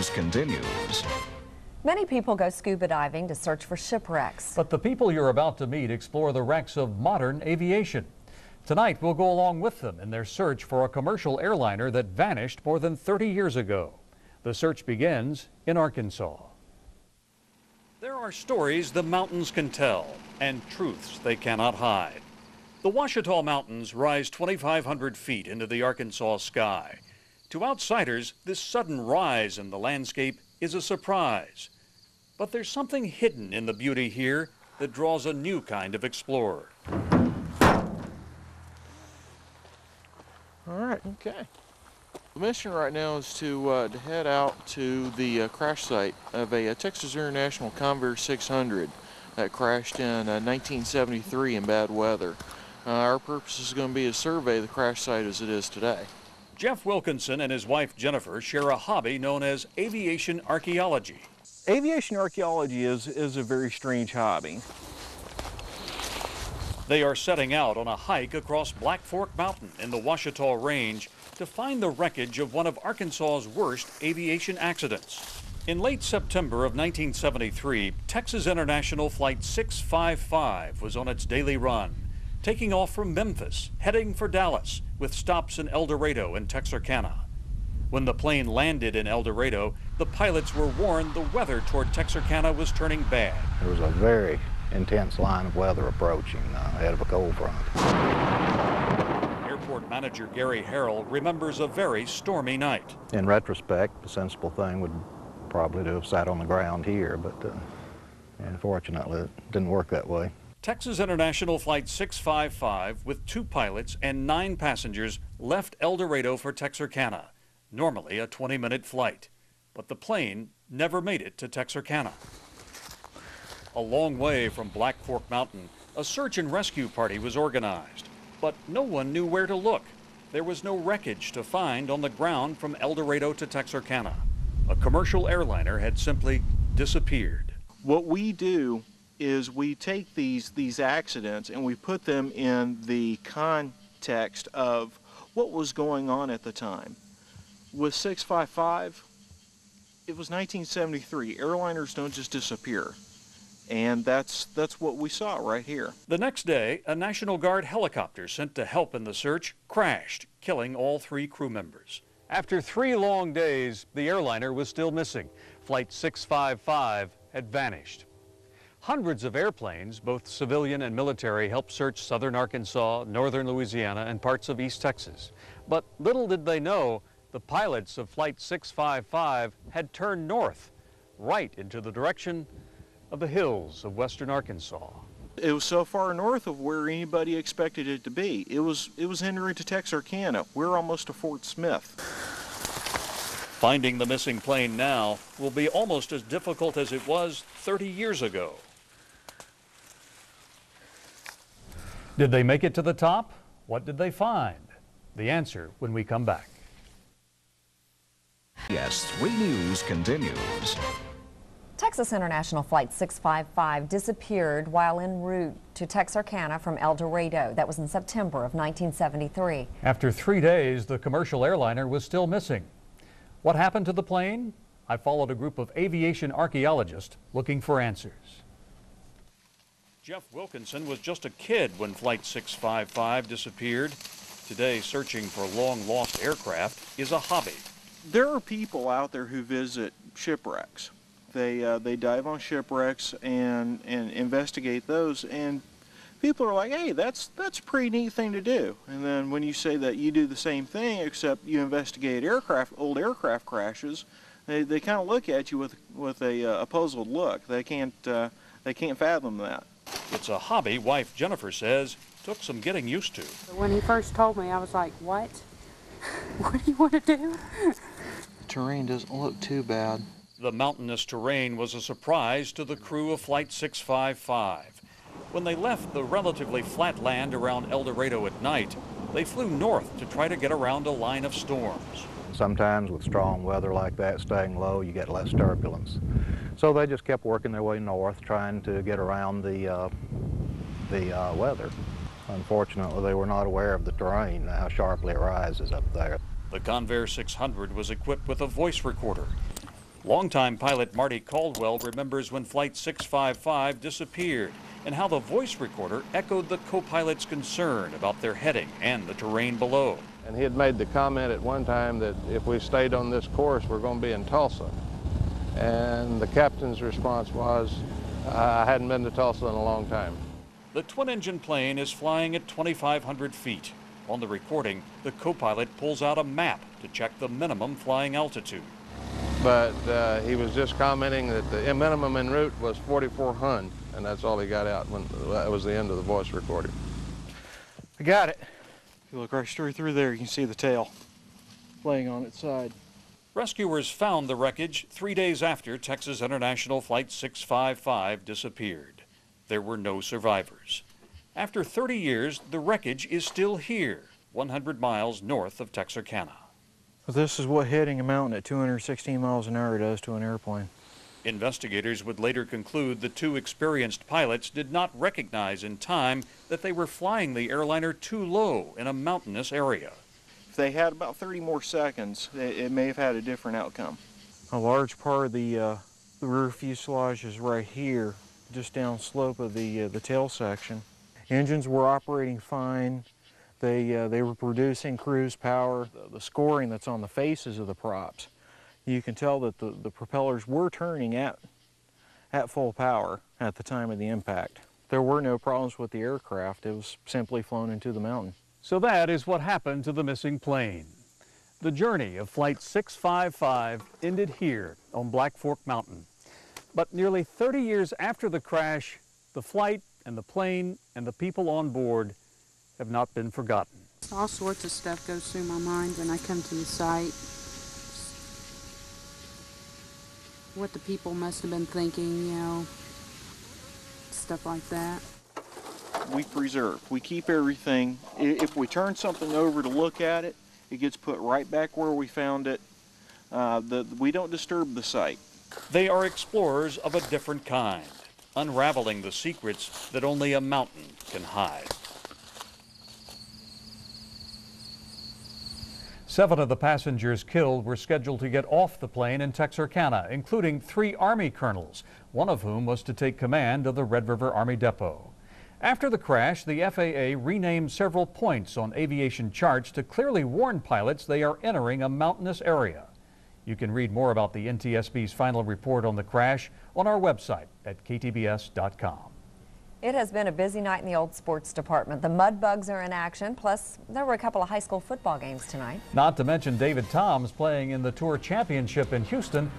News continues. Many people go scuba diving to search for shipwrecks. But the people you're about to meet explore the wrecks of modern aviation. Tonight, we'll go along with them in their search for a commercial airliner that vanished more than 30 years ago. The search begins in Arkansas. There are stories the mountains can tell and truths they cannot hide. The Ouachita Mountains rise 2,500 feet into the Arkansas sky. To outsiders, this sudden rise in the landscape is a surprise. But there's something hidden in the beauty here that draws a new kind of explorer. All right, okay. The mission right now is to head out to the crash site of a Texas International Convair 600 that crashed in 1973 in bad weather. Our purpose is going to be to survey the crash site as it is today. Jeff Wilkinson and his wife Jennifer share a hobby known as aviation archaeology. Aviation archaeology is a very strange hobby. They are setting out on a hike across Black Fork Mountain in the Ouachita Range to find the wreckage of one of Arkansas's worst aviation accidents. In late September of 1973, Texas International Flight 655 was on its daily run, taking off from Memphis, heading for Dallas, with stops in El Dorado and Texarkana. When the plane landed in El Dorado, the pilots were warned the weather toward Texarkana was turning bad. There was a very intense line of weather approaching ahead of a cold front. Airport manager Gary Harrell remembers a very stormy night. In retrospect, the sensible thing would probably to have sat on the ground here, but unfortunately it didn't work that way. Texas International Flight 655 with 2 pilots and 9 passengers left El Dorado for Texarkana, normally a 20-minute flight. But the plane never made it to Texarkana. A long way from Black Fork Mountain, a search and rescue party was organized, but no one knew where to look. There was no wreckage to find on the ground from El Dorado to Texarkana. A commercial airliner had simply disappeared. What we do is we take these accidents and we put them in the context of what was going on at the time. With 655, it was 1973. Airliners don't just disappear. And that's what we saw right here. The next day, a National Guard helicopter sent to help in the search crashed, killing all 3 crew members. After 3 long days, the airliner was still missing. Flight 655 had vanished. Hundreds of airplanes, both civilian and military, helped search southern Arkansas, northern Louisiana, and parts of East Texas. But little did they know, the pilots of Flight 655 had turned north, right into the direction of the hills of western Arkansas. It was so far north of where anybody expected it to be. It was en route to Texarkana. We're almost to Fort Smith. Finding the missing plane now will be almost as difficult as it was 30 years ago. Did they make it to the top? What did they find? The answer when we come back. Yes, 3 News continues. Texas International Flight 655 disappeared while en route to Texarkana from El Dorado. That was in September of 1973. After 3 days, the commercial airliner was still missing. What happened to the plane? I followed a group of aviation archaeologists looking for answers. Jeff Wilkinson was just a kid when Flight 655 disappeared. Today, searching for long-lost aircraft is a hobby. There are people out there who visit shipwrecks. They dive on shipwrecks and investigate those, and people are like, hey, that's a pretty neat thing to do. And then when you say that you do the same thing, except you investigate old aircraft crashes, they kind of look at you with a puzzled look. They can't fathom that. It's a hobby wife Jennifer says took some getting used to. When he first told me, I was like, what? What do you want to do? The terrain doesn't look too bad. The mountainous terrain was a surprise to the crew of Flight 655. When they left the relatively flat land around El Dorado at night, they flew north to try to get around a line of storms. Sometimes with strong weather like that, staying low, you get less turbulence. So they just kept working their way north, trying to get around the weather. Unfortunately, they were not aware of the terrain, how sharply it rises up there. The Convair 600 was equipped with a voice recorder. Longtime pilot Marty Caldwell remembers when Flight 655 disappeared and how the voice recorder echoed the co-pilot's concern about their heading and the terrain below. And he had made the comment at one time that if we stayed on this course, we're going to be in Tulsa. And the captain's response was, I hadn't been to Tulsa in a long time. The twin-engine plane is flying at 2,500 feet. On the recording, the co-pilot pulls out a map to check the minimum flying altitude. But he was just commenting that the minimum en route was 4,400, and that's all he got out when that was the end of the voice recording. I got it. If you look right straight through there, you can see the tail laying on its side. Rescuers found the wreckage 3 days after Texas International Flight 655 disappeared. There were no survivors. After 30 years, the wreckage is still here, 100 miles north of Texarkana. This is what hitting a mountain at 216 miles an hour does to an airplane. Investigators would later conclude the two experienced pilots did not recognize in time that they were flying the airliner too low in a mountainous area. If they had about 30 more seconds, it may have had a different outcome. A large part of the rear fuselage is right here, just downslope of the tail section. Engines were operating fine. They were producing cruise power. The scoring that's on the faces of the props, you can tell that the propellers were turning at full power at the time of the impact. There were no problems with the aircraft. It was simply flown into the mountain. So that is what happened to the missing plane. The journey of Flight 655 ended here on Black Fork Mountain. But nearly 30 years after the crash, the flight and the plane and the people on board have not been forgotten. All sorts of stuff goes through my mind when I come to the site. What the people must have been thinking, you know, stuff like that. We preserve. We keep everything. If we turn something over to look at it, it gets put right back where we found it. We don't disturb the site. They are explorers of a different kind, unraveling the secrets that only a mountain can hide. 7 of the passengers killed were scheduled to get off the plane in Texarkana, including 3 Army colonels, one of whom was to take command of the Red River Army Depot. After the crash, the FAA renamed several points on aviation charts to clearly warn pilots they are entering a mountainous area. You can read more about the NTSB's final report on the crash on our website at ktbs.com. It has been a busy night in the old sports department. The Mudbugs are in action, plus there were a couple of high school football games tonight. Not to mention David Toms playing in the Tour Championship in Houston.